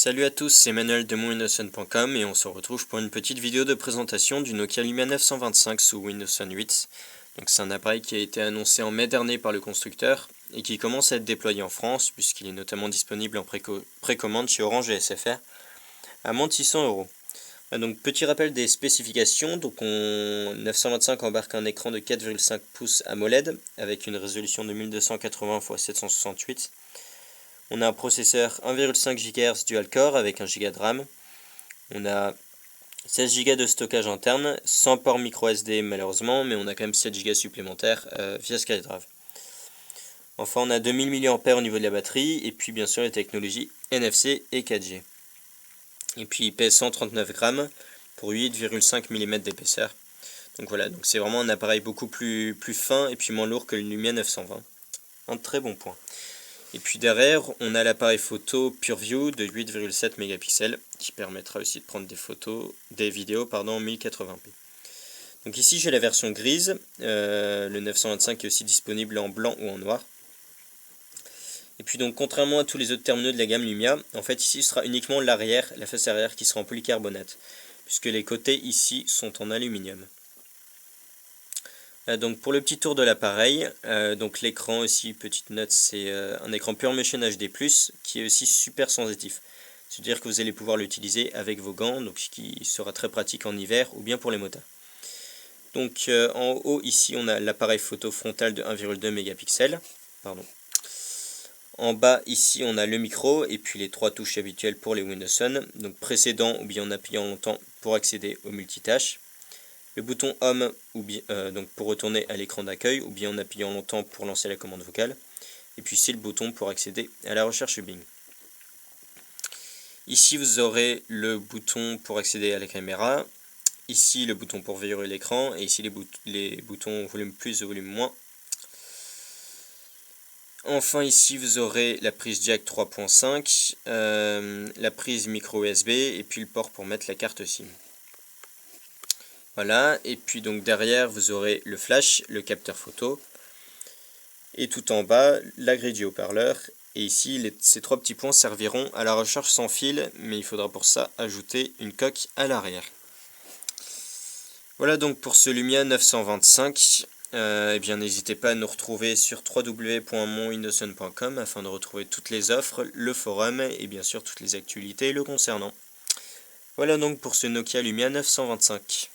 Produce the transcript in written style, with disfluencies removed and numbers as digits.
Salut à tous, c'est Manuel de moninnocent.com et on se retrouve pour une petite vidéo de présentation du Nokia Lumia 925 sous Windows Phone 8. Donc c'est un appareil qui a été annoncé en mai dernier par le constructeur et qui commence à être déployé en France puisqu'il est notamment disponible en précommande chez Orange et SFR à moins de 600 €. Donc petit rappel des spécifications, 925 embarque un écran de 4,5 pouces AMOLED avec une résolution de 1280 x 768. On a un processeur 1,5 GHz dual-core avec 1 Go de RAM. On a 16 Go de stockage interne, sans port micro SD malheureusement, mais on a quand même 7 Go supplémentaires via SkyDrive. Enfin, on a 2000 mAh au niveau de la batterie, et puis bien sûr les technologies NFC et 4G. Et puis il pèse 139 grammes pour 8,5 mm d'épaisseur. Donc voilà, donc c'est vraiment un appareil beaucoup plus fin et puis moins lourd que le Lumia 920. Un très bon point. Et puis derrière, on a l'appareil photo PureView de 8,7 mégapixels qui permettra aussi de prendre des vidéos en 1080p. Donc ici j'ai la version grise, le 925 est aussi disponible en blanc ou en noir. Et puis donc contrairement à tous les autres terminaux de la gamme Lumia, en fait ici ce sera uniquement l'arrière, la face arrière qui sera en polycarbonate, puisque les côtés ici sont en aluminium. Donc pour le petit tour de l'appareil, donc l'écran aussi, petite note, c'est un écran PureMotion HD+, qui est aussi super sensitif. C'est-à-dire que vous allez pouvoir l'utiliser avec vos gants, donc ce qui sera très pratique en hiver ou bien pour les motards. Donc en haut ici on a l'appareil photo frontal de 1,2 mégapixels. En bas ici on a le micro et puis les trois touches habituelles pour les Windows Phone, donc précédent ou bien en appuyant longtemps pour accéder aux multitâches. Le bouton Home donc pour retourner à l'écran d'accueil ou bien en appuyant longtemps pour lancer la commande vocale. Et puis c'est le bouton pour accéder à la recherche Bing. Ici vous aurez le bouton pour accéder à la caméra. Ici le bouton pour verrouiller l'écran et ici les boutons volume plus et volume moins. Enfin ici vous aurez la prise jack 3.5, la prise micro USB et puis le port pour mettre la carte SIM. Voilà, et puis donc derrière vous aurez le flash, le capteur photo, et tout en bas la grille du haut-parleur, et ici ces trois petits points serviront à la recharge sans fil, mais il faudra pour ça ajouter une coque à l'arrière. Voilà donc pour ce Lumia 925, et bien n'hésitez pas à nous retrouver sur www.moninnocent.com afin de retrouver toutes les offres, le forum et bien sûr toutes les actualités le concernant. Voilà donc pour ce Nokia Lumia 925.